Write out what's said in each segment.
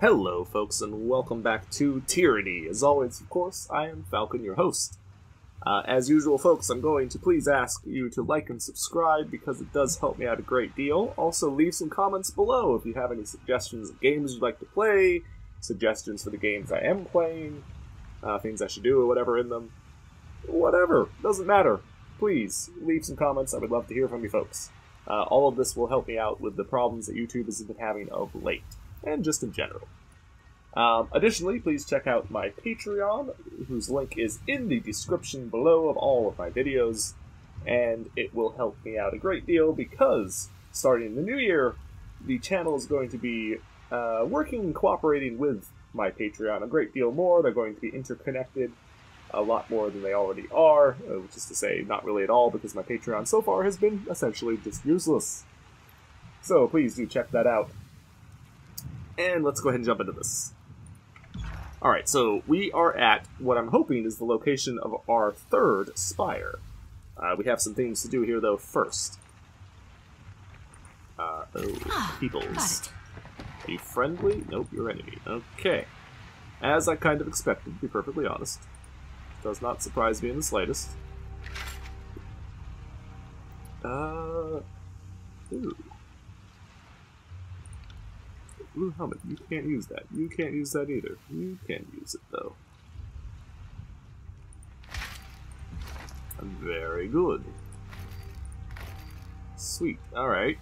Hello folks and welcome back to Tyranny. As always, of course, I am Falcon, your host. As usual folks, I'm going to please ask you to like and subscribe because it does help me out a great deal. Also leave some comments below if you have any suggestions of games you'd like to play, suggestions for the games I am playing, things I should do or whatever in them. Whatever, doesn't matter. Please, leave some comments, I would love to hear from you folks. All of this will help me out with the problems that YouTube has been having of late. And just in general. Additionally, please check out my Patreon, whose link is in the description below of all of my videos, and it will help me out a great deal because, starting in the new year, the channel is going to be working and cooperating with my Patreon a great deal more. They're going to be interconnected a lot more than they already are, which is to say, not really at all, because my Patreon so far has been essentially just useless. So please do check that out. And let's go ahead and jump into this. Alright, so we are at what I'm hoping is the location of our third spire. We have some things to do here, though, first. Peoples. Are you friendly? Nope, you're enemy. Okay. As I kind of expected, to be perfectly honest. Does not surprise me in the slightest. Ooh. Blue helmet, you can't use that. You can't use that either. You can use it, though. Very good. Sweet, alright.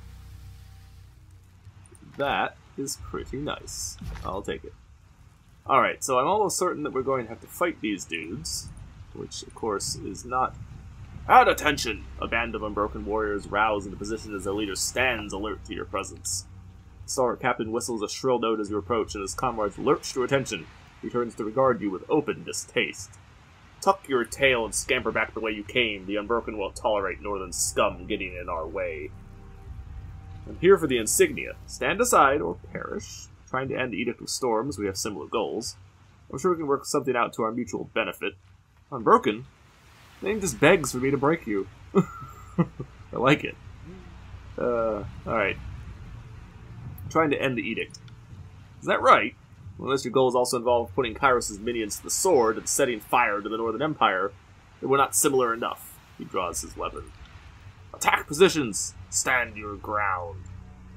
That is pretty nice. I'll take it. Alright, so I'm almost certain that we're going to have to fight these dudes, which, of course, is not... At attention! A band of unbroken warriors rouse into position as their leader stands alert to your presence. Star Captain whistles a shrill note as you approach, and his comrades lurch to attention. He turns to regard you with open distaste. Tuck your tail and scamper back the way you came. The Unbroken won't tolerate northern scum getting in our way. I'm here for the insignia. Stand aside, or perish. Trying to end the Edict of Storms, we have similar goals. I'm sure we can work something out to our mutual benefit. Unbroken? The name just begs for me to break you. I like it. Alright. Trying to end the edict. Is that right? Well, unless your goals also involve putting Kairos' minions to the sword and setting fire to the Northern Empire, then we're not similar enough. He draws his weapon. Attack positions! Stand your ground.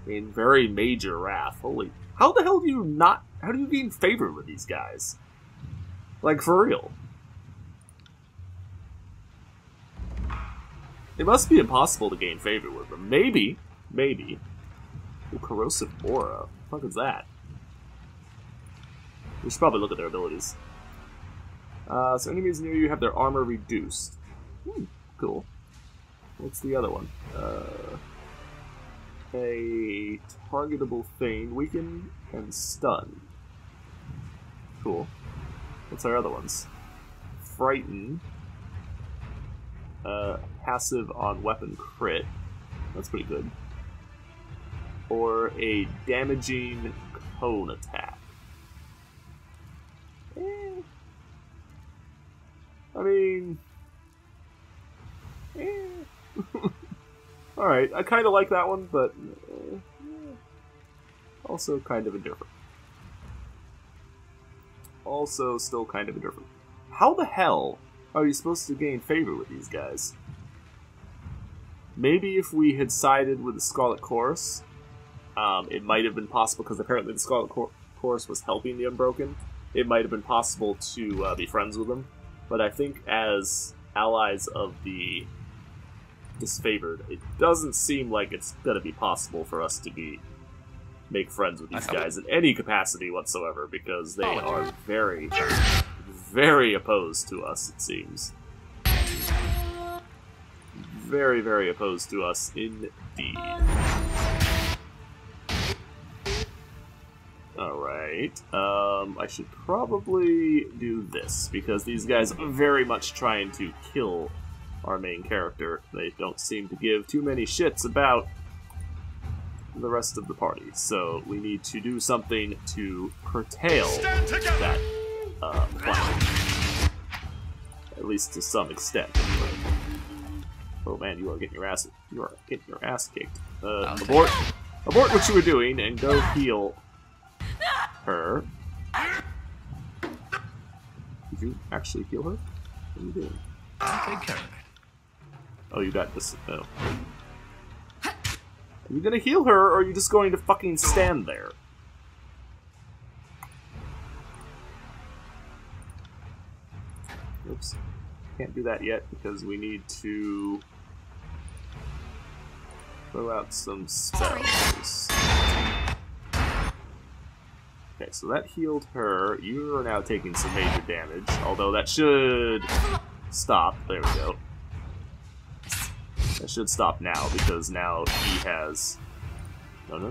In very major wrath. Holy... How the hell do you not... How do you gain favor with these guys? Like, for real. It must be impossible to gain favor with them. Maybe. Maybe. Ooh, corrosive aura. What the fuck is that? We should probably look at their abilities. So enemies near you have their armor reduced. Cool. What's the other one? A targetable thing, weaken, and stun. Cool. What's our other ones? Frighten. Passive on weapon crit. That's pretty good. Or a damaging cone attack. I mean... Alright, I kind of like that one, but... also kind of indifferent. Also still kind of indifferent. How the hell are you supposed to gain favor with these guys? Maybe if we had sided with the Scarlet Chorus... it might have been possible, because apparently the Scarlet Chorus was helping the Unbroken. It might have been possible to be friends with them. But I think as allies of the disfavored, it doesn't seem like it's going to be possible for us to make friends with these guys in any capacity whatsoever, because they are very, very opposed to us, it seems. Very, very opposed to us indeed. Alright, I should probably do this, because these guys are very much trying to kill our main character. They don't seem to give too many shits about the rest of the party, so we need to do something to curtail that plan. At least to some extent, anyway. Oh man, you are getting your ass kicked. Abort what you were doing and go heal her. Did you actually heal her? What are you doing? I'll take care of it. Oh, you got this. Oh. Are you gonna heal her, or are you just going to fucking stand there? Oops. Can't do that yet because we need to throw out some spells. Okay, so that healed her. You are now taking some major damage, although that should stop. There we go. That should stop now, because now he has... No. If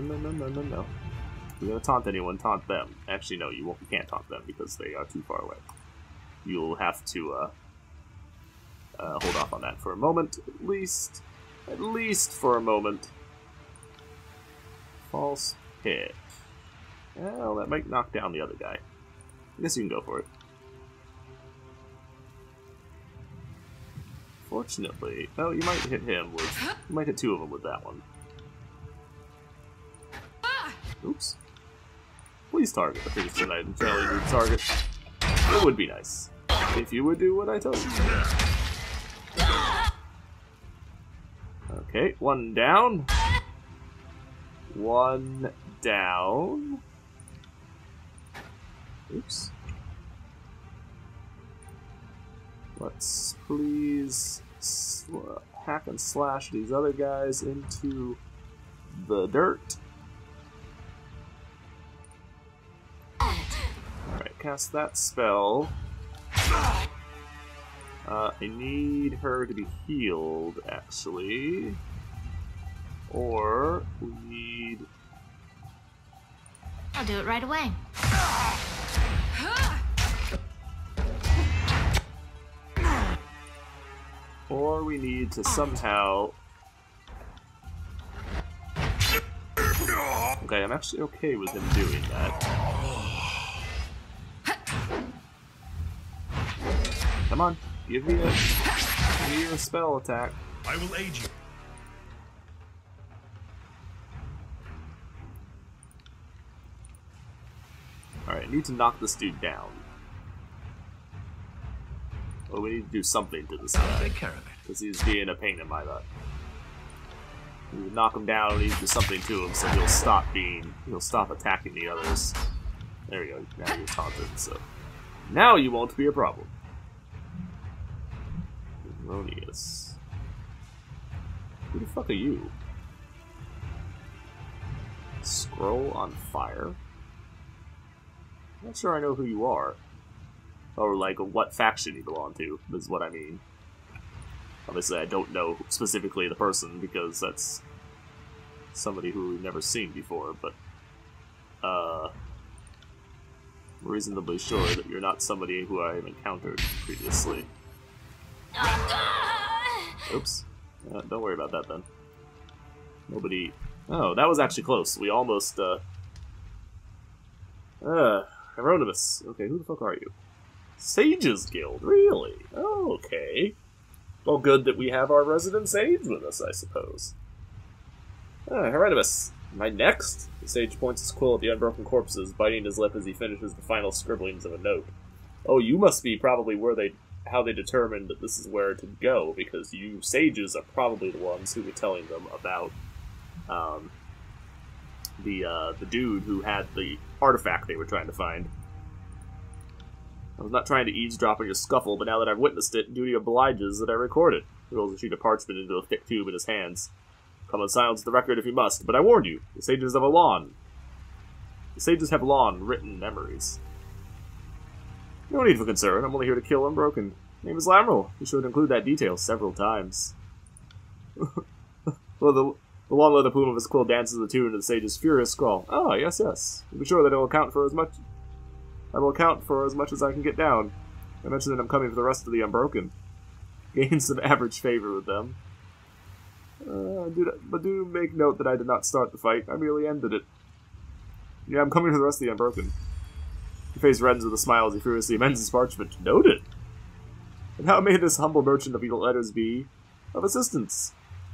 you're gonna taunt anyone, taunt them. Actually, no, you can't taunt them, because they are too far away. You'll have to, hold off on that for a moment, at least for a moment. False hit. Well, that might knock down the other guy. I guess you can go for it. Fortunately, oh, you might hit him with... You might hit two of them with that one. Oops. Please target. I think it's an item challenge to target. It would be nice. If you would do what I told you. Okay, one down. One down. Oops. Let's please hack and slash these other guys into the dirt. Alright, cast that spell. I need her to be healed, actually. Or we need... I'll do it right away. Or we need to somehow... Okay, I'm actually okay with him doing that. Come on, give me a spell attack. I will aid you. Alright, I need to knock this dude down. Well, we need to do something to this guy. Take care of it. Because he's being a pain in my butt. We would knock him down, we need to do something to him so he'll stop attacking the others. There you go, now you're taunted, so. Now you won't be a problem. Erroneous. Who the fuck are you? Scroll on fire? I'm not sure I know who you are. Or, like, what faction you belong to, is what I mean. Obviously, I don't know specifically the person, because that's somebody who we've never seen before, but, reasonably sure that you're not somebody who I have encountered previously. Oops. Don't worry about that, then. Nobody... Oh, that was actually close. We almost, Hieronymus. Okay, who the fuck are you? Sages Guild, really? Oh, okay. Well, good that we have our resident sage with us, I suppose. Hieronymus. Am I next? The sage points his quill at the unbroken corpses, biting his lip as he finishes the final scribblings of a note. Oh, you must be probably how they determined that this is where to go, because you sages are probably the ones who were telling them about the dude who had the artifact they were trying to find. I was not trying to eavesdrop on your scuffle, but now that I've witnessed it, duty obliges that I record it. He rolls a sheet of parchment into a thick tube in his hands. Come and silence the record if you must, but I warn you, the sages have lawn written memories. No need for concern, I'm only here to kill Unbroken. Name is Lameral. You should include that detail several times. Well, the long leather plume of his quill dances the tune to the sage's furious scrawl. Ah, yes. You'll be sure that I will account for as much as I can get down. I mentioned that I'm coming for the rest of the Unbroken. Gain some average favor with them. But do make note that I did not start the fight. I merely ended it. Yeah, I'm coming for the rest of the Unbroken. Your face reddens with a smile as he furiously amends his parchment. Noted! And how may this humble merchant of evil letters be of assistance?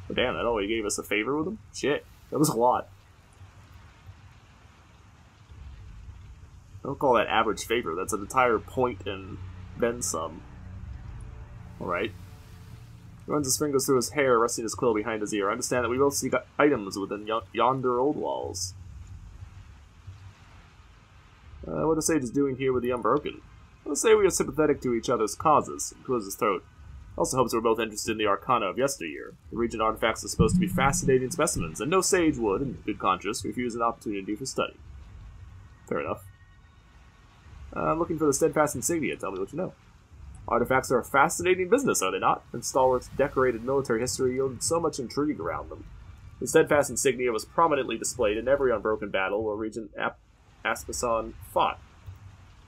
Oh, damn, that only gave us a favor with him? Shit, that was a lot. don't call that average favor. That's an entire point and then some. Alright. He runs his fingers through his hair, resting his quill behind his ear. I understand that we both seek items within yonder Oldwalls. What the sage is doing here with the Unbroken? Let's say we are sympathetic to each other's causes. He clears his throat. Also hopes we're both interested in the arcana of yesteryear. The region artifacts are supposed to be fascinating specimens, and no sage would, in good conscience, refuse an opportunity for study. Fair enough. I'm looking for the steadfast insignia. Tell me what you know. Artifacts are a fascinating business, are they not? And Stalwart's decorated military history yielded so much intrigue around them. The steadfast insignia was prominently displayed in every unbroken battle where Regent Aspason fought.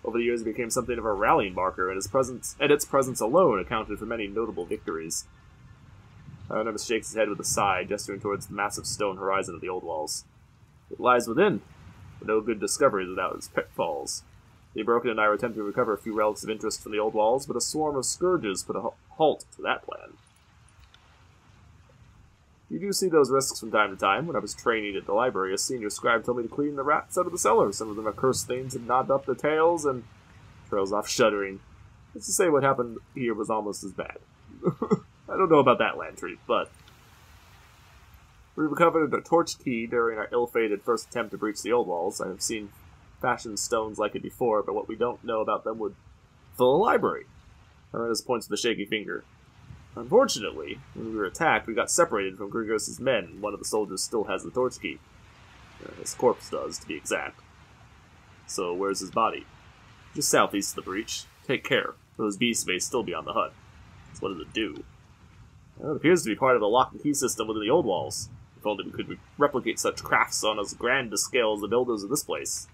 Over the years, it became something of a rallying marker, and its presence alone accounted for many notable victories. Artemis shakes his head with a sigh, gesturing towards the massive stone horizon of the Oldwalls. It lies within, but no good discoveries without its pitfalls. The Unbroken and I were attempting to recover a few relics of interest from the Oldwalls, but a swarm of scourges put a halt to that plan. You do see those risks from time to time. When I was training at the library, a senior scribe told me to clean the rats out of the cellar. Some of them are cursed things and nodded up their tails and trails off shuddering. Let's just say what happened here was almost as bad. I don't know about that land treat, but we recovered a torch key during our ill-fated first attempt to breach the Oldwalls. I have seen fashioned stones like it before, but what we don't know about them would fill a library. Aranis points with a shaky finger. Unfortunately, when we were attacked, we got separated from Grigos' men, and one of the soldiers still has the torch key. His corpse does, to be exact. So, where's his body? Just southeast of the breach. Take care. Those beasts may still be on the hut. So what does it do? Well, it appears to be part of the lock and key system within the Oldwalls. If only we could replicate such crafts on as grand a scale as the builders of this place.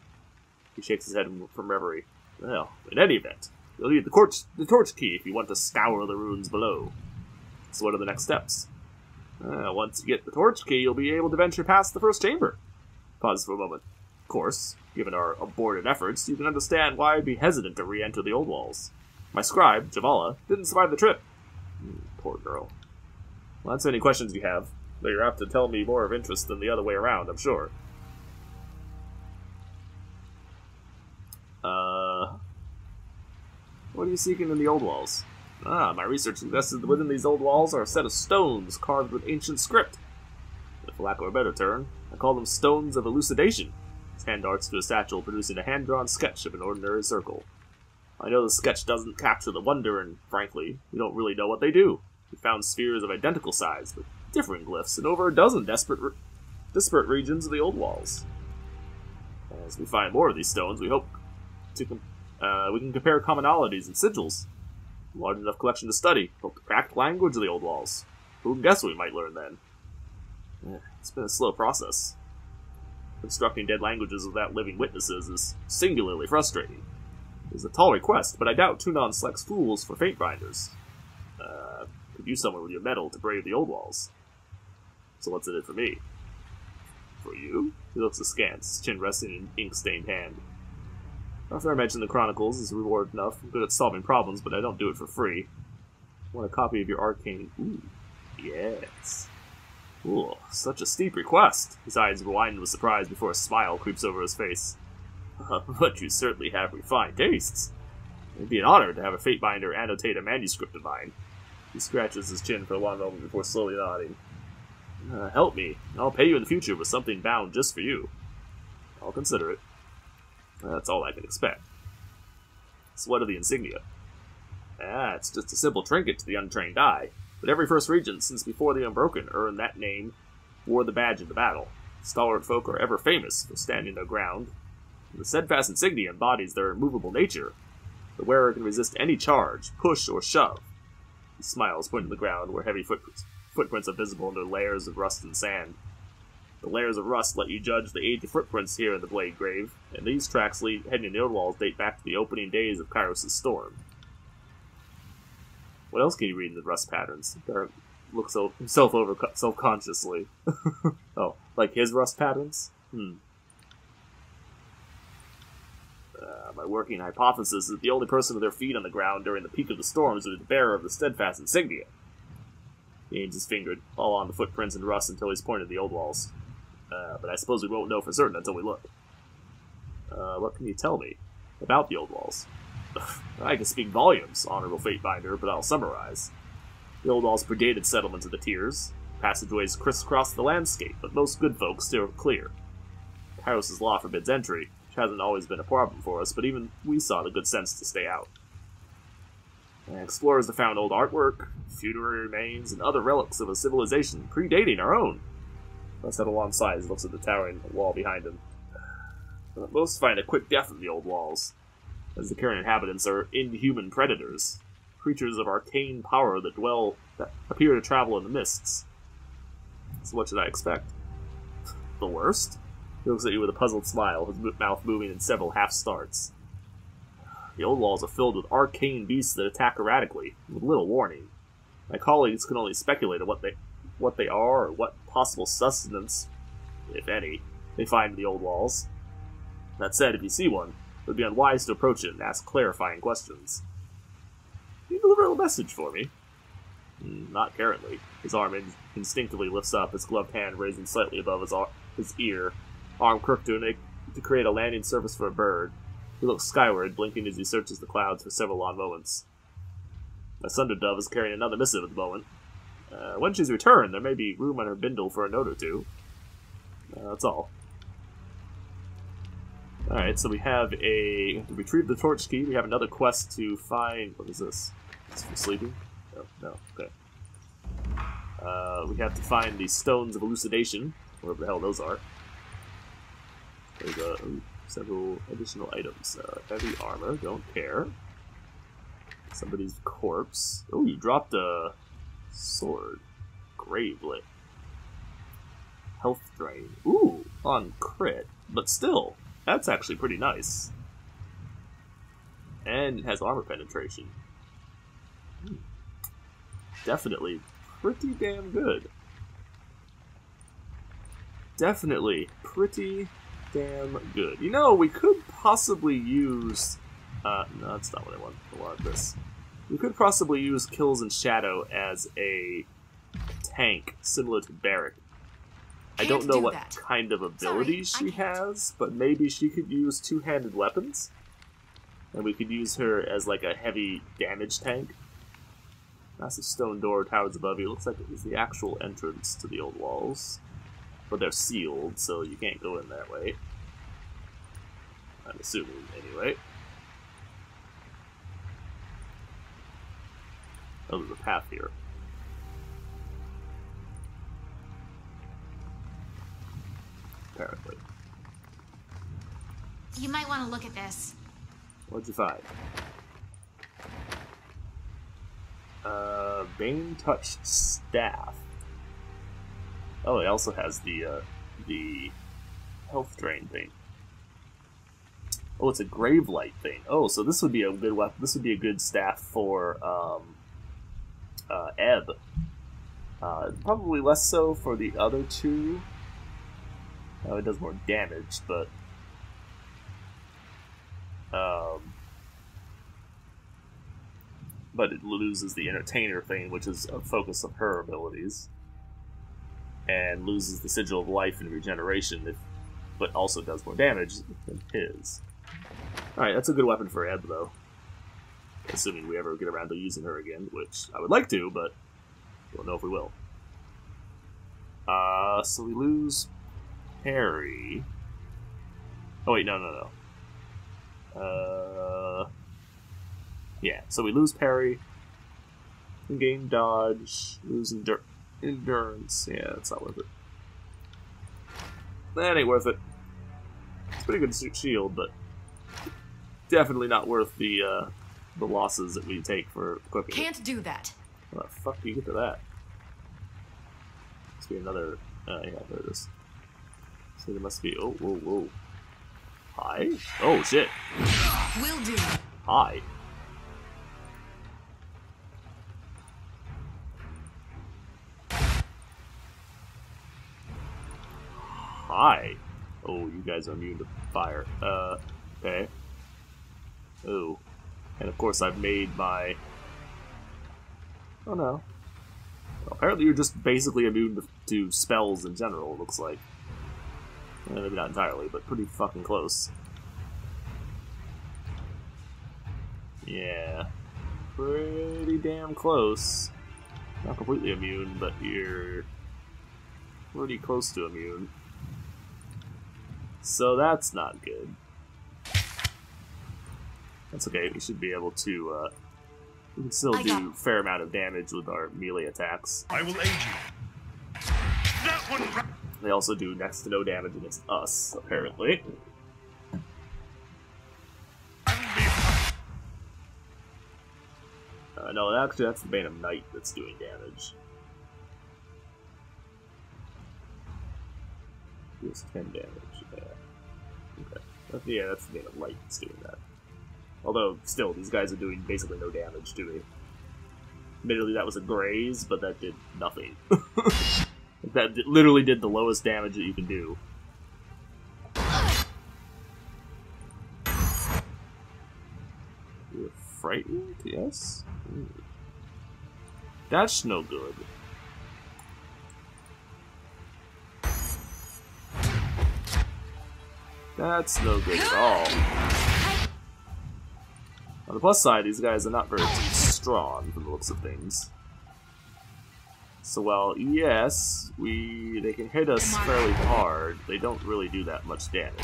He shakes his head from reverie. Well, in any event, you'll need the torch key if you want to scour the ruins below. So what are the next steps? Once you get the torch key, you'll be able to venture past the first chamber. Pause for a moment. Of course, given our aborted efforts, you can understand why I'd be hesitant to re-enter the Oldwalls. My scribe, Javala, didn't survive the trip. Poor girl. Well, answer any questions you have, though you're apt to tell me more of interest than the other way around, I'm sure. What are you seeking in the Oldwalls? My research suggested that within these Oldwalls are a set of stones carved with ancient script. For lack of a better term, I call them stones of elucidation. His hand darts to a satchel, producing a hand-drawn sketch of an ordinary circle. I know the sketch doesn't capture the wonder, and frankly, we don't really know what they do. We found spheres of identical size, with differing glyphs, in over a dozen disparate regions of the Oldwalls. As we find more of these stones, we hope we can compare commonalities and sigils. Large enough collection to study. Hope to crack the language of the Oldwalls. Who can guess what we might learn then? It's been a slow process. Constructing dead languages without living witnesses is singularly frustrating. It's a tall request, but I doubt Tunon selects fools for fate-binders. Could use someone with your mettle to brave the Oldwalls. So what's in it for me? For you? He looks askance, his chin resting in an ink-stained hand. After I mentioned the Chronicles is reward enough. I'm good at solving problems, but I don't do it for free. I want a copy of your arcane... Ooh, yes. Ooh, such a steep request. His eyes widen with surprise before a smile creeps over his face. But you certainly have refined tastes. It'd be an honor to have a fate-binder annotate a manuscript of mine. He scratches his chin for a long moment before slowly nodding. Help me. I'll pay you in the future with something bound just for you. I'll consider it. That's all I can expect. So what are the insignia? It's just a simple trinket to the untrained eye. But every First Regent since before the Unbroken earned that name, wore the badge in the battle. Stalwart folk are ever famous for standing their ground. And the steadfast insignia embodies their immovable nature. The wearer can resist any charge, push, or shove. He smiles, pointing to the ground where heavy footprints are visible under layers of rust and sand. The layers of rust let you judge the age of footprints here in the Blade Grave, and these tracks heading to the Oldwalls date back to the opening days of Kairos' storm. What else can you read in the rust patterns? Barrett looks himself over self-consciously. Oh, like his rust patterns? My working hypothesis is that the only person with their feet on the ground during the peak of the storms was the bearer of the steadfast insignia. He aims his finger all on the footprints and rust until he's pointed at the Oldwalls. But I suppose we won't know for certain until we look. What can you tell me? about the Oldwalls. I can speak volumes, Honorable Fatebinder, but I'll summarize. The Oldwalls predated settlement of the Tiers. Passageways crisscross the landscape, but most good folks steer clear. Kairos' law forbids entry, which hasn't always been a problem for us, but even we saw the good sense to stay out. Explorers have found old artwork, funerary remains, and other relics of a civilization predating our own. Let's head alongside as he looks at the towering wall behind him. Most find a quick death in the Oldwalls, as the current inhabitants are inhuman predators, creatures of arcane power that appear to travel in the mists. So what should I expect? The worst? He looks at you with a puzzled smile, his mouth moving in several half-starts. The Oldwalls are filled with arcane beasts that attack erratically, with little warning. My colleagues can only speculate on what they are, or what possible sustenance, if any, they find in the Oldwalls. That said, if you see one, it would be unwise to approach it and ask clarifying questions. Can you deliver a message for me? Not currently. His arm instinctively lifts up, his gloved hand raising slightly above his ear, arm crooked to create a landing surface for a bird. He looks skyward, blinking as he searches the clouds for several long moments. My Sunder Dove is carrying another missive at the moment. When she's returned, there may be room on her bindle for a note or two. That's all. Alright, so we have to retrieve the torch key. We have another quest to find... What is this? Is this for sleeping? No, okay. We have to find the Stones of Elucidation, wherever the hell those are. There's several additional items. Heavy armor, don't care. Somebody's corpse. Oh, you dropped a sword. Gravelet. Health drain. Ooh, on crit. But still, that's actually pretty nice. And it has armor penetration. Definitely pretty damn good. Definitely pretty damn good. You know, we could possibly use... no, that's not what I want. I want this. We could possibly use Kills and Shadow as a tank, similar to Barrack. I don't know what kind of abilities she has, but maybe she could use two-handed weapons. And we could use her as like a heavy damage tank. Massive stone door towers above you. Looks like it is the actual entrance to the Oldwalls. But they're sealed, so you can't go in that way. I'm assuming, anyway. Oh, there's a path here. Apparently. You might want to look at this. What'd you find? Bane Touch Staff. Oh, it also has the health drain thing. Oh, it's a Gravelight thing. Oh, so this would be a good weapon. This would be a good staff for Ebb. Probably less so for the other two. Oh, it does more damage, but it loses the Entertainer thing, which is a focus of her abilities, and loses the Sigil of Life and Regeneration, but also does more damage than his. Alright, that's a good weapon for Ebb, though. Assuming we ever get around to using her again, which I would like to, but don't know if we will. So we lose Harry. Oh wait, no. Yeah, so we lose parry, gain dodge, lose endurance. Yeah, that's not worth it. That ain't worth it. It's a pretty good shield, but definitely not worth the losses that we take for equipping it. Can't do that. How the fuck do you get to that? Must be another... yeah, there it is. So there must be... Oh, whoa. Hi? Oh, shit. Will do. Hi. Hi. Oh, you guys are immune to fire. Okay. Oh. And of course I've made my... Oh no. Well, apparently you're just basically immune to spells in general, it looks like. Maybe not entirely, but pretty fucking close. Yeah. Pretty damn close. Not completely immune, but you're pretty close to immune. So that's not good. That's okay, we should be able to, we can still do a fair amount of damage with our melee attacks. I will aid you. That one. They also do next to no damage against us, apparently. No, actually that's the Bane of Night that's doing damage. Deals 10 damage, yeah. Okay. Yeah, that's the Bane of Light that's doing that. Although, still, these guys are doing basically no damage to me. Admittedly, that was a graze, but that did nothing. That literally did the lowest damage that you can do. You're frightened? Yes? Ooh. That's no good. That's no good at all. On the plus side, these guys are not very strong from the looks of things. So while, yes, they can hit us fairly hard, they don't really do that much damage.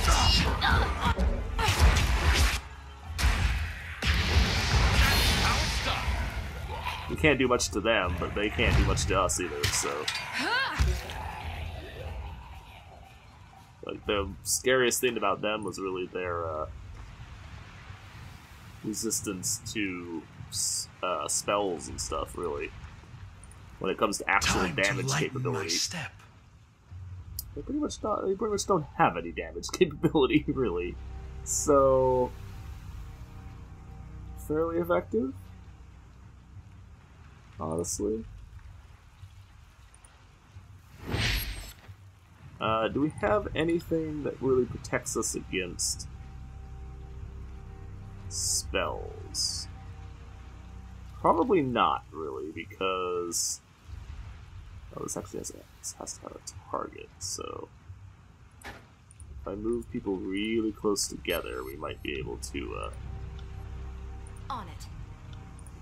We can't do much to them, but they can't do much to us either, so... Like, the scariest thing about them was really their, resistance to, spells and stuff, really. When it comes to actual damage capability. They pretty much don't have any damage capability, really. So... fairly effective? Honestly. Do we have anything that really protects us against spells? Probably not, really, because... Oh, this actually has to have a target, so... If I move people really close together, we might be able to, On it.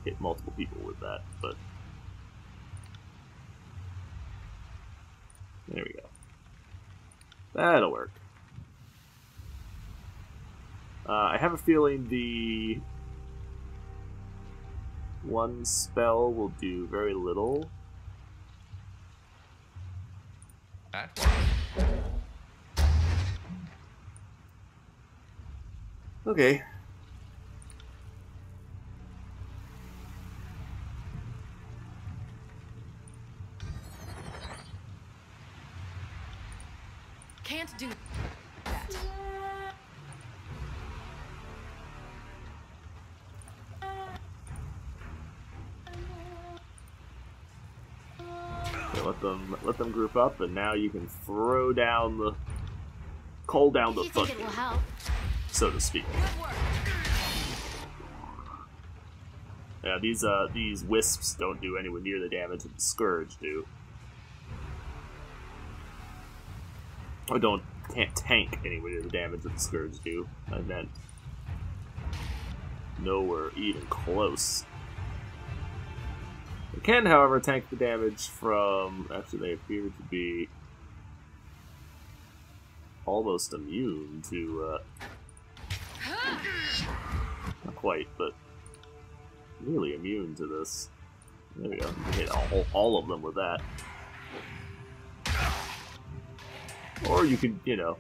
hit multiple people with that, but... There we go. That'll work. I have a feeling the one spell will do very little. Okay. Can't do that. Okay, let them group up, and now you can throw down the call down the thunder, so to speak. Yeah, these wisps don't do anywhere near the damage that the Scourge do. Or can't tank anywhere near the damage that the Scourge do. I meant nowhere even close. They can, however, tank the damage from... Actually, they appear to be almost immune to... Not quite, but really immune to this. There we go. You can hit all of them with that. Or you could, you know,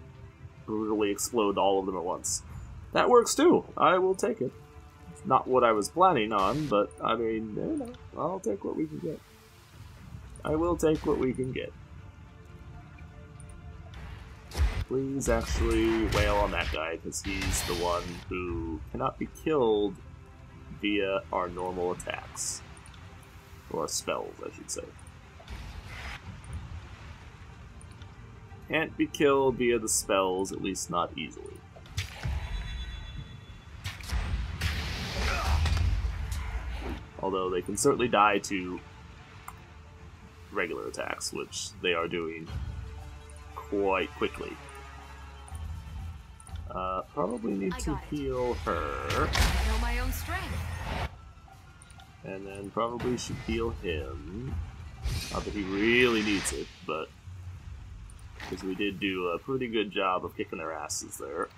brutally explode all of them at once. That works too. I will take it. It's not what I was planning on, but, I mean, you know, I'll take what we can get. I will take what we can get. Please actually wail on that guy, because he's the one who cannot be killed via our normal attacks. Or spells, I should say. Can't be killed via the spells, at least not easily. Although they can certainly die to regular attacks, which they are doing quite quickly. Probably need I to got it. heal her. I know my own strength. And then probably should heal him. Not that he really needs it, but because we did do a pretty good job of kicking their asses there.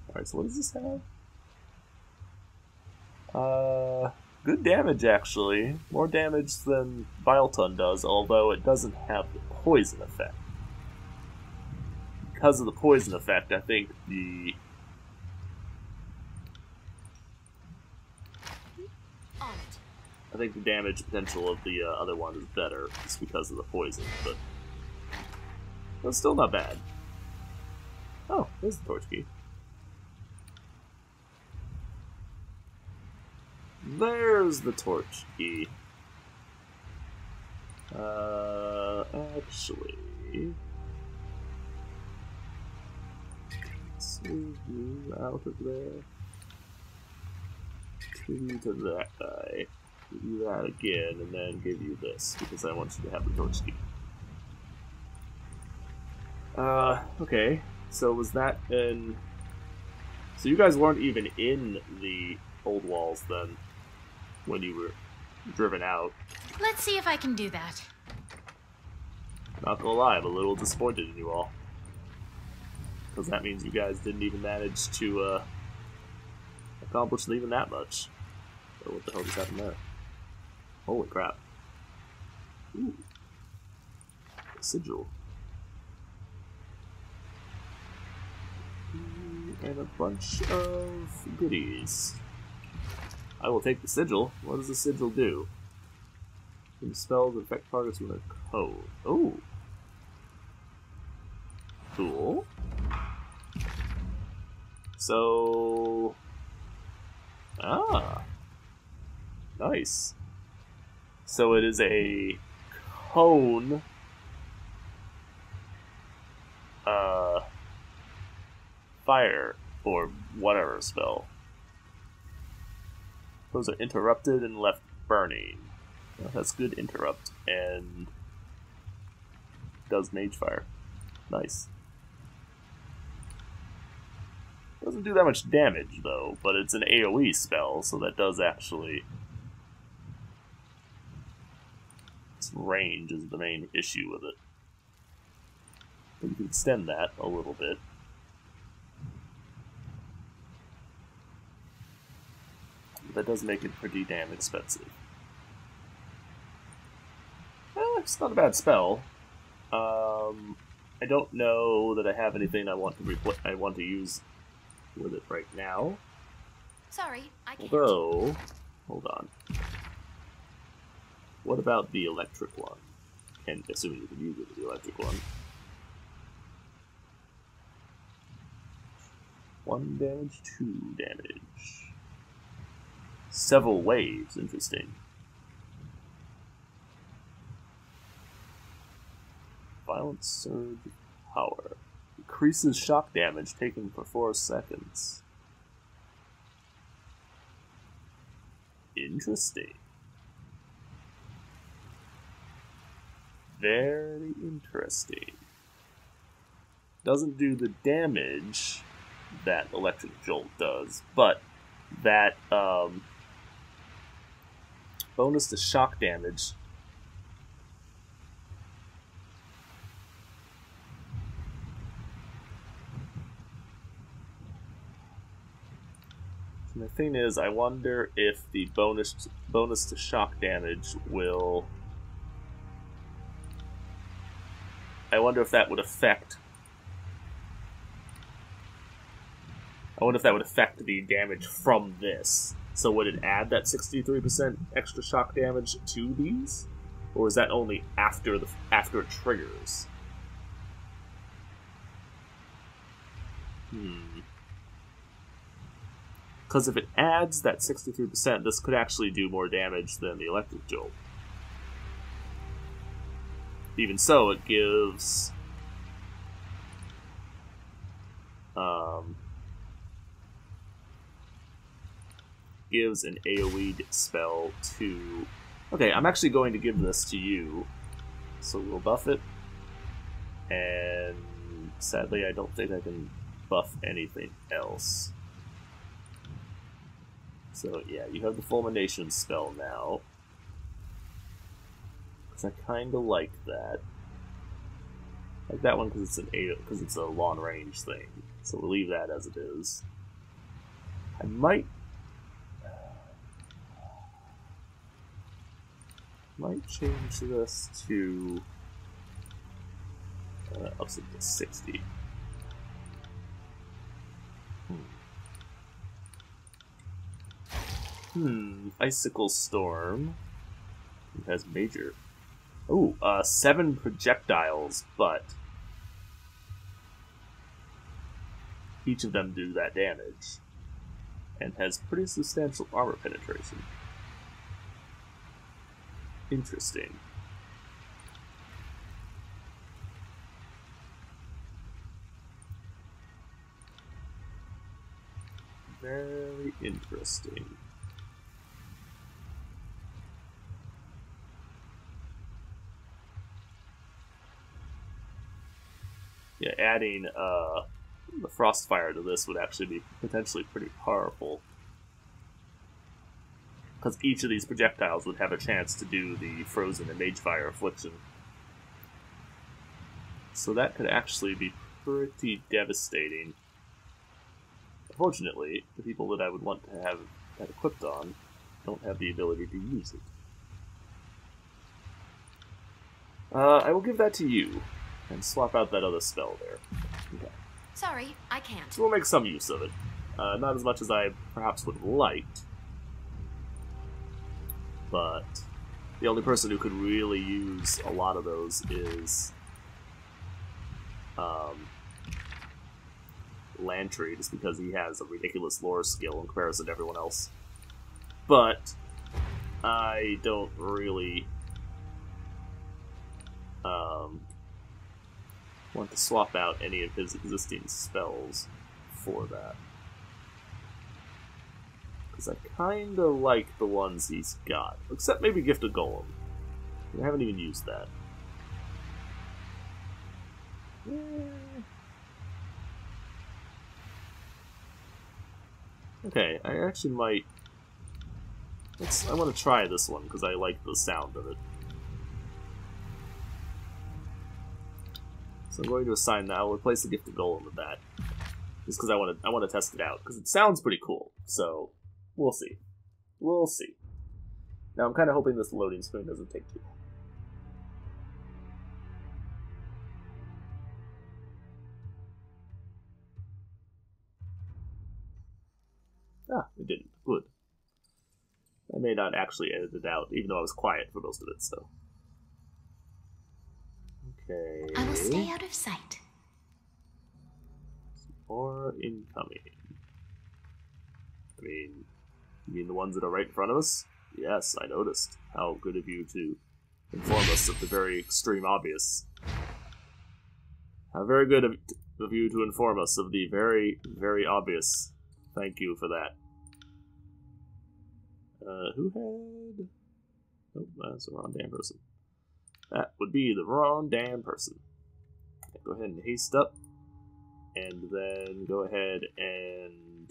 Alright, so what does this have? Good damage actually. More damage than Vileton does, although it doesn't have the poison effect. Because of the poison effect, I think the On it. damage potential of the other one is better, just because of the poison, but it's still not bad. Oh, there's the torch key. There's the torch key. Actually, let's move you out of there. To that guy. Give you that again, and then give you this, because I want you to have the torch key. Okay. So was that in... So you guys weren't even in the Oldwalls then, when you were driven out. Let's see if I can do that. Not gonna lie, I'm a little disappointed in you all. Because that means you guys didn't even manage to, accomplish even that much. So what the hell just happened there? Holy crap. Ooh. A sigil. And a bunch of goodies. I will take the sigil. What does the sigil do? Some spells that affect targets with a code. Oh. Cool. So... Ah. Nice. So it is a cone. Fire or whatever spell. Those are interrupted and left burning. Well, that's good interrupt and does mage fire. Nice. Doesn't do that much damage though, but it's an AoE spell, so that does actually. Its range is the main issue with it. But you can extend that a little bit. That does make it pretty damn expensive. It's not a bad spell. I don't know that I have anything I want to use with it right now. Sorry, I can't. Although, hold on. What about the electric one? And assuming you can use it with the electric one. 1 damage, 2 damage. Several waves, interesting. Violent surge of power. Increases shock damage taken for 4 seconds. Interesting. Very interesting. Doesn't do the damage that Electric Jolt does, but that bonus to shock damage and the thing is, I wonder if the bonus to shock damage will... I wonder if that would affect... I wonder if that would affect the damage from this. So would it add that 63% extra shock damage to these? Or is that only after it triggers? Because if it adds that 63%, this could actually do more damage than the Electric Jolt. Even so, it gives... gives an AoE spell to... Okay, I'm actually going to give this to you. So we'll buff it. And sadly, I don't think I can buff anything else. So yeah, you have the Fulmination spell now. Because I kind of like that. Like that one because it's a long range thing. So we'll leave that as it is. I might change this to up to 60. Icicle Storm. It has major. Oh, 7 projectiles, but each of them do that damage. And has pretty substantial armor penetration. Interesting. Very interesting. Yeah, adding the Frostfire to this would actually be potentially pretty powerful. Because each of these projectiles would have a chance to do the Frozen and Magefire Affliction. So that could actually be pretty devastating. Unfortunately, the people that I would want to have that equipped on don't have the ability to use it. I will give that to you, and swap out that other spell there. Okay. Sorry, I can't. So we'll make some use of it. Not as much as I perhaps would have liked. But the only person who could really use a lot of those is Lantry, just because he has a ridiculous lore skill in comparison to everyone else. But I don't really want to swap out any of his existing spells for that. Because I kinda like the ones he's got. Except maybe Gifted Golem. I haven't even used that. Okay, I actually might... I want to try this one, because I like the sound of it. So I'm going to assign that. I'll replace the Gifted Golem with that. Just because I want to test it out. Because it sounds pretty cool. So, we'll see. We'll see. Now I'm kind of hoping this loading screen doesn't take too long. Ah, it didn't. Good. I may not actually edit it out, even though I was quiet for most of it, so. Okay. I will stay out of sight. More incoming. I mean, you mean the ones that are right in front of us? Yes, I noticed. How good of you to inform us of the very extreme obvious. How very good of you to inform us of the very, very obvious. Thank you for that. Who had... Oh, that's the wrong damn person. That would be the wrong damn person. Okay, go ahead and haste up. And then go ahead and...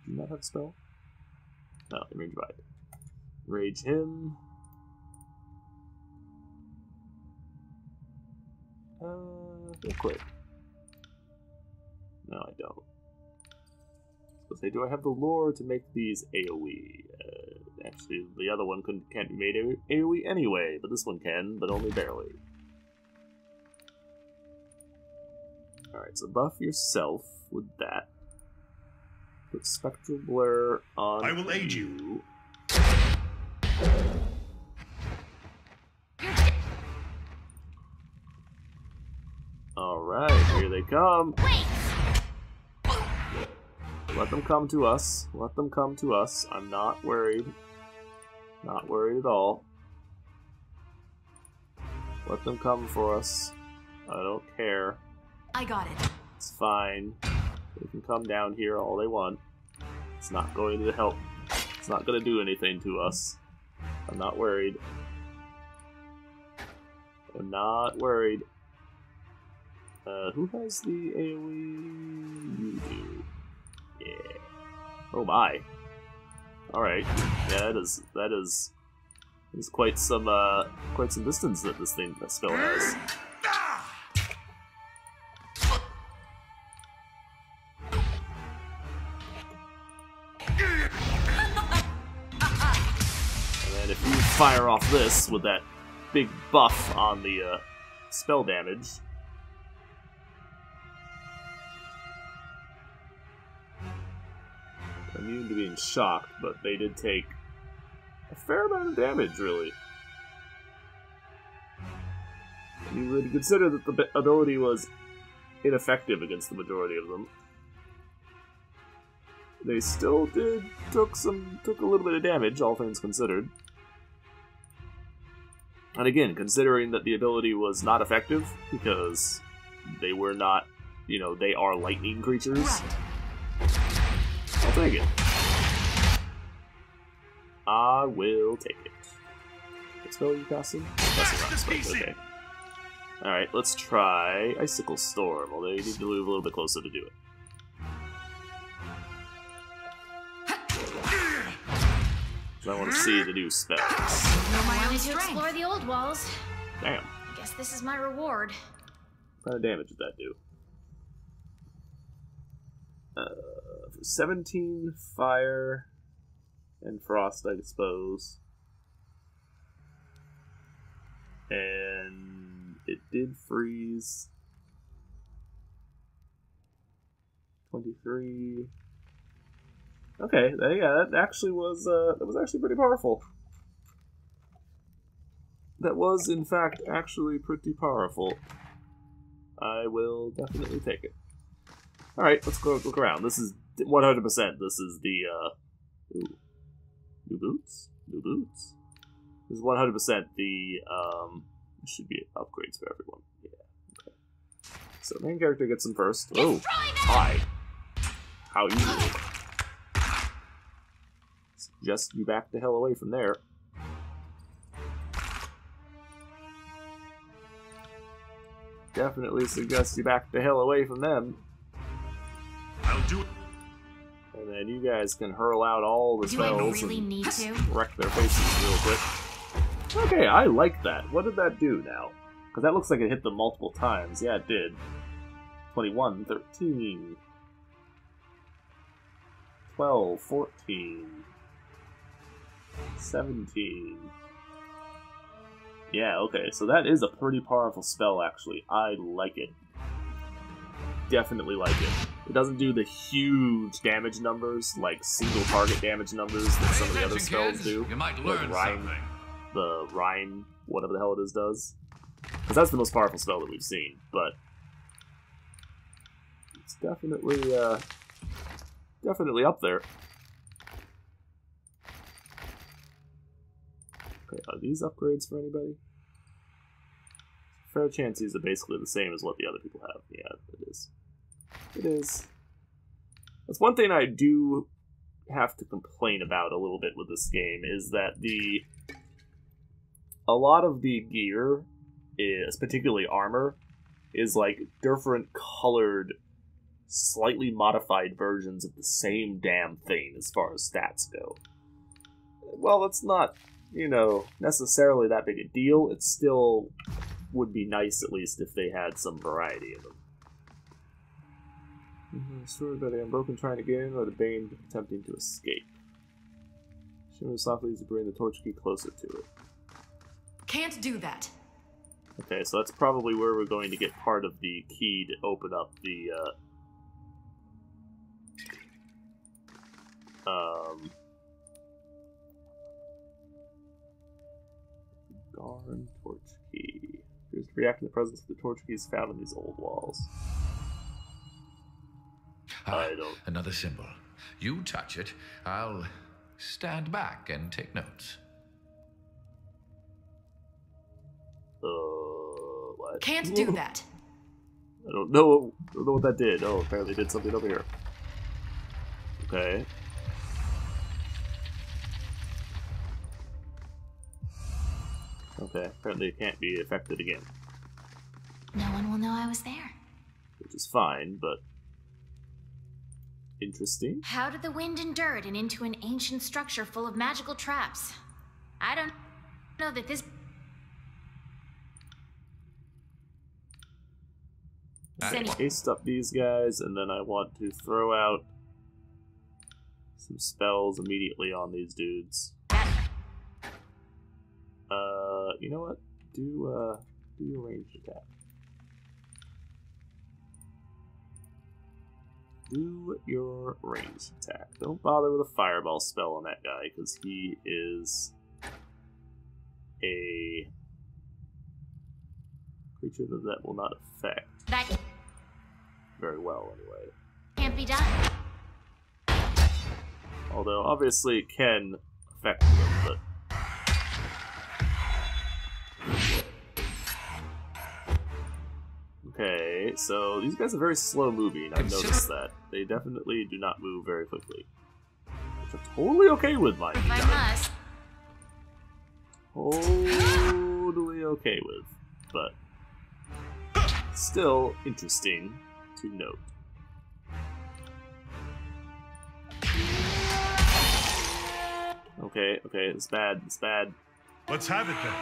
Do you not have a spell? No, Rage Vibe. Rage him. Real quick. No, I don't. So say, do I have the lore to make these AoE? Actually, the other one can't be made AoE anyway, but this one can, but only barely. Alright, so buff yourself with that. Put Spectral Blur on I will aid you. Alright, here they come. Let them come to us. Let them come to us. I'm not worried. Not worried at all. Let them come for us. I don't care. I got it. It's fine. They can come down here all they want. It's not going to help. It's not going to do anything to us. I'm not worried. I'm not worried. Who has the AoE? You do. Yeah. Oh my. Alright. Yeah, that is quite some distance that this spell has. And then if you fire off this with that big buff on the spell damage. Immune to being shocked, but they did take a fair amount of damage, really. And you would consider that the ability was ineffective against the majority of them. They still took a little bit of damage, all things considered. And again, considering that the ability was not effective, because they were not, you know, they are lightning creatures, I'll take it. I will take it. What spell are you casting? That's okay. Alright, let's try Icicle Storm, although you need to move a little bit closer to do it. I want to see the new spells. I wanted to explore the Oldwalls. Damn. I guess this is my reward. What kind of damage did that do? 17 fire and frost, I suppose. And it did freeze. 23. Okay, yeah, that actually was actually pretty powerful. That was, in fact, actually pretty powerful. I will definitely take it. Alright, let's go look around. This is 100%. This is the, ooh. New boots? New boots. This is 100% the, should be upgrades for everyone. Yeah, okay. So, main character gets them first. Oh, hi. How you doing? Suggest you back the hell away from there. Definitely suggest you back the hell away from them. I'll do it. And then you guys can hurl out all the spells and wreck their faces real quick. Okay, I like that. What did that do now? Because that looks like it hit them multiple times. Yeah, it did. 21, 13, 12, 14, 17. Yeah, okay, so that is a pretty powerful spell, actually. I like it. Definitely like it. It doesn't do the huge damage numbers, like single target damage numbers that some of the other spells do. You might learn something. The Rhyme, whatever the hell it is, does. Because that's the most powerful spell that we've seen, but it's definitely, definitely up there. Okay, are these upgrades for anybody? Fair chance these are basically the same as what the other people have. Yeah, it is. It is. That's one thing I do have to complain about a little bit with this game, is that a lot of the gear, is particularly armor, is like different colored, slightly modified versions of the same damn thing as far as stats go. Well, it's not, you know, necessarily that big a deal. It still would be nice, at least, if they had some variety in them. Sure, but I'm broken trying to get in, or the Bane attempting to escape. Shimmer softly to bring the torch key closer to it. Can't do that. Okay, so that's probably where we're going to get part of the key to open up the, Darn torch key. Appears to react to the presence of the torch keys found in these old walls. I don't... Another symbol. You touch it, I'll stand back and take notes. What? Can't do that. I don't know what that did. Oh, apparently it did something over here. Okay. Okay, apparently it can't be affected again. No one will know I was there. which is fine, but interesting. How did the wind endure it and into an ancient structure full of magical traps? I don't know that this... I haste up these guys, and then I want to throw out some spells immediately on these dudes. You know what? Do your ranged attack. Do your ranged attack. Don't bother with a fireball spell on that guy, because he is a creature that will not affect. That Very well, anyway. can't be done. Although, obviously, it can affect them, but... Okay, so these guys are very slow moving, I've noticed that. They definitely do not move very quickly. Which I'm totally okay with, mind If you. I must. Totally okay with, but still interesting to note. Okay, it's bad, it's bad. Let's have it then.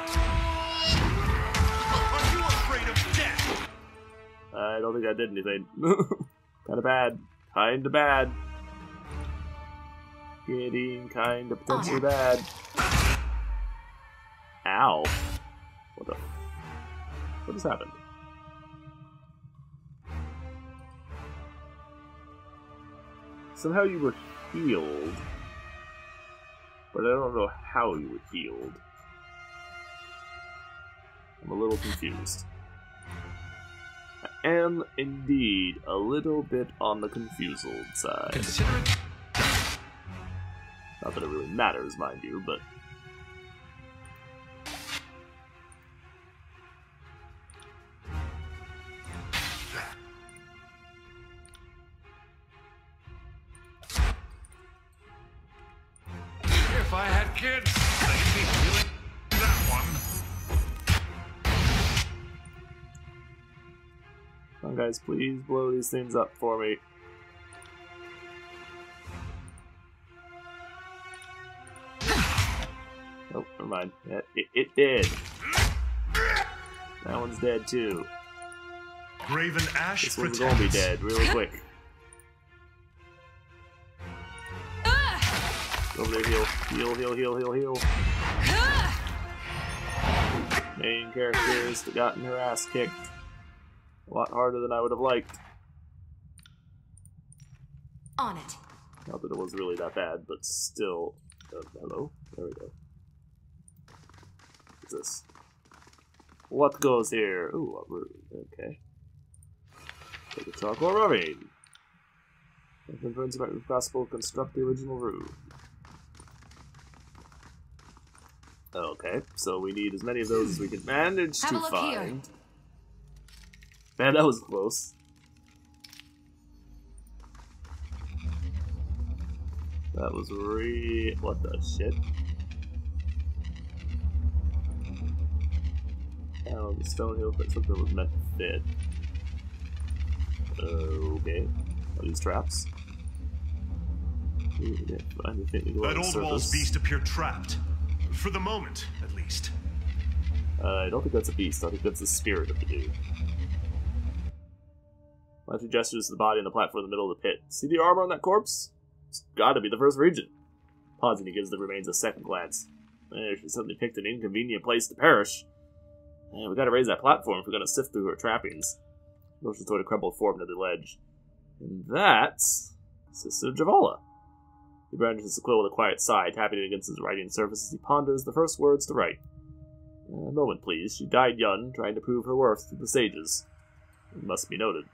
Are you afraid of death? I don't think I did anything. Kinda bad. Kinda bad. Getting kinda potentially bad. Ow. What just happened? Somehow you were healed. But I don't know how you were healed. I'm a little confused. I am indeed a little bit on the confused side. Consider it. Not that it really matters, mind you, but... If I had kids, they'd be feeling that one. Come on, guys, please blow these things up for me. Oh, never mind. Yeah, it did. That one's dead, too. Graven Ash This one's gonna be dead really quick. Over there, heal. Main character's gotten her ass kicked. A lot harder than I would have liked. On it. Not that it was really that bad, but still. Hello? There we go. What's this? What goes here? Ooh, a rune. Okay. Take a charcoal ravine. If influence about if possible, construct the original rune. Okay, so we need as many of those as we can manage Have a to look find. here. Man, that was close. That was what the shit? Oh, the stone hill looks like something was meant to fit. Okay. Are these traps? That Oldwalls beast appeared trapped. For the moment, at least. I don't think that's a beast. I think that's the spirit of the dude. Lantern gestures to the body on the platform in the middle of the pit. See the armor on that corpse? It's gotta be the first region. Pausing, he gives the remains a second glance. She suddenly picked an inconvenient place to perish. We gotta raise that platform if we're gonna sift through her trappings. Motions toward a crumbled form near the ledge. And that's Sister Javola. He brandishes the quill with a quiet sigh, tapping it against his writing surface as he ponders the first words to write. A moment, please. She died young, trying to prove her worth to the sages. It must be noted.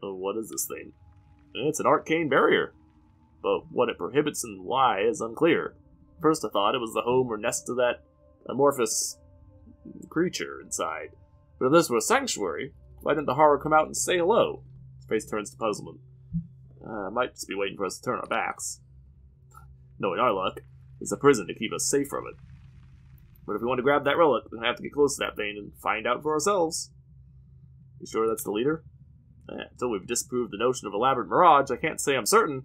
Oh, what is this thing? It's an arcane barrier. But what it prohibits and why is unclear. First I thought it was the home or nest of that amorphous creature inside. But if this were a sanctuary, why didn't the horror come out and say hello? His face turns to puzzlement. Might just be waiting for us to turn our backs. Knowing our luck, it's a prison to keep us safe from it. But if we want to grab that relic, we're going to have to get close to that thing and find out for ourselves. You sure that's the leader? Until we've disproved the notion of elaborate mirage, I can't say I'm certain.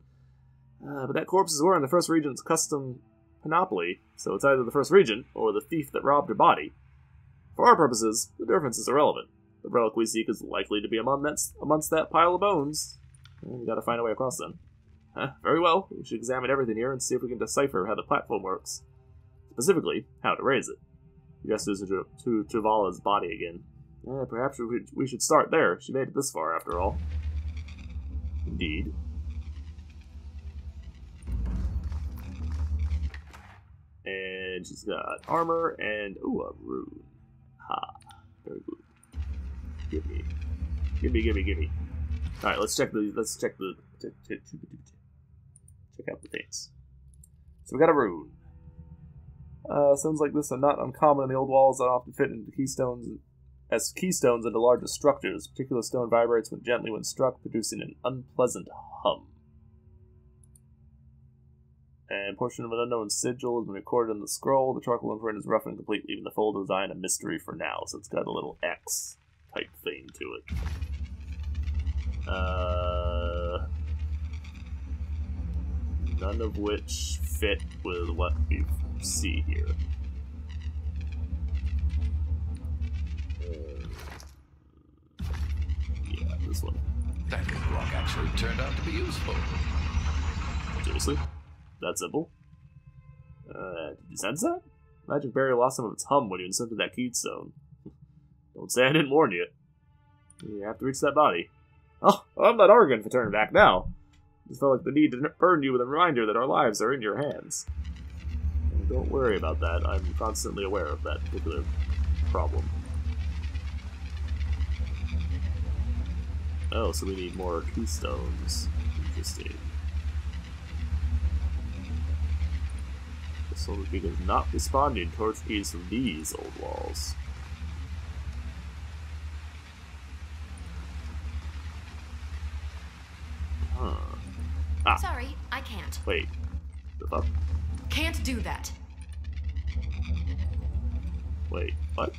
But that corpse is wearing the First Regent's custom panoply, so it's either the First Regent or the thief that robbed her body. For our purposes, the difference is irrelevant. The relic we seek is likely to be amongst that pile of bones. We gotta find a way across them. Very well, we should examine everything here and see if we can decipher how the platform works. Specifically, how to raise it. He gestures to Travala's body again. Perhaps we should start there. She made it this far, after all. Indeed. And she's got armor and, ooh, a rune. Ha. Very good. Gimme. Alright, let's check check out the things. So we got a rune. Sounds like this are not uncommon in the Oldwalls that often fit into keystones into larger structures. A particular stone vibrates gently when struck, producing an unpleasant hum. And a portion of an unknown sigil has been recorded in the scroll. The charcoal imprint is rough and complete, leaving the fold design a mystery for now. So it's got a little X type thing to it. None of which fit with what we see here. Yeah, this one. That rock actually turned out to be useful. Seriously? That simple? Did you sense that? Magic barrier lost some of its hum when you inserted that keystone. Don't say I didn't warn you. You have to reach that body. Oh, I'm not arguing for turning back now. I just felt like the need to burn you with a reminder that our lives are in your hands. And don't worry about that. I'm constantly aware of that particular problem. Oh, so we need more keystones. Interesting. This one is not responding towards keys from these Oldwalls. Huh. Ah. Sorry, I can't. Wait. The fuck? Can't do that. Wait, what?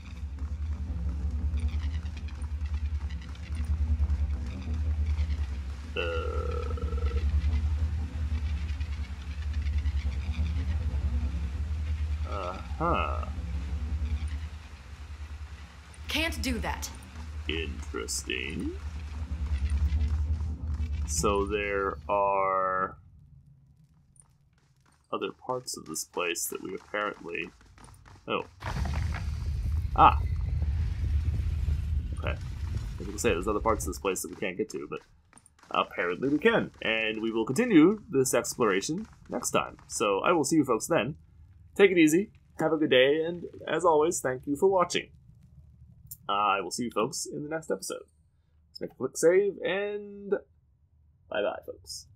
Uh-huh. Can't do that. Interesting. So there are other parts of this place that we apparently... Oh. Ah! Okay. I was going to say, there's other parts of this place that we can't get to, but apparently we can. And we will continue this exploration next time. So I will see you folks then. Take it easy, have a good day, and as always, thank you for watching. I will see you folks in the next episode. Let's make a quick save, and bye-bye, folks.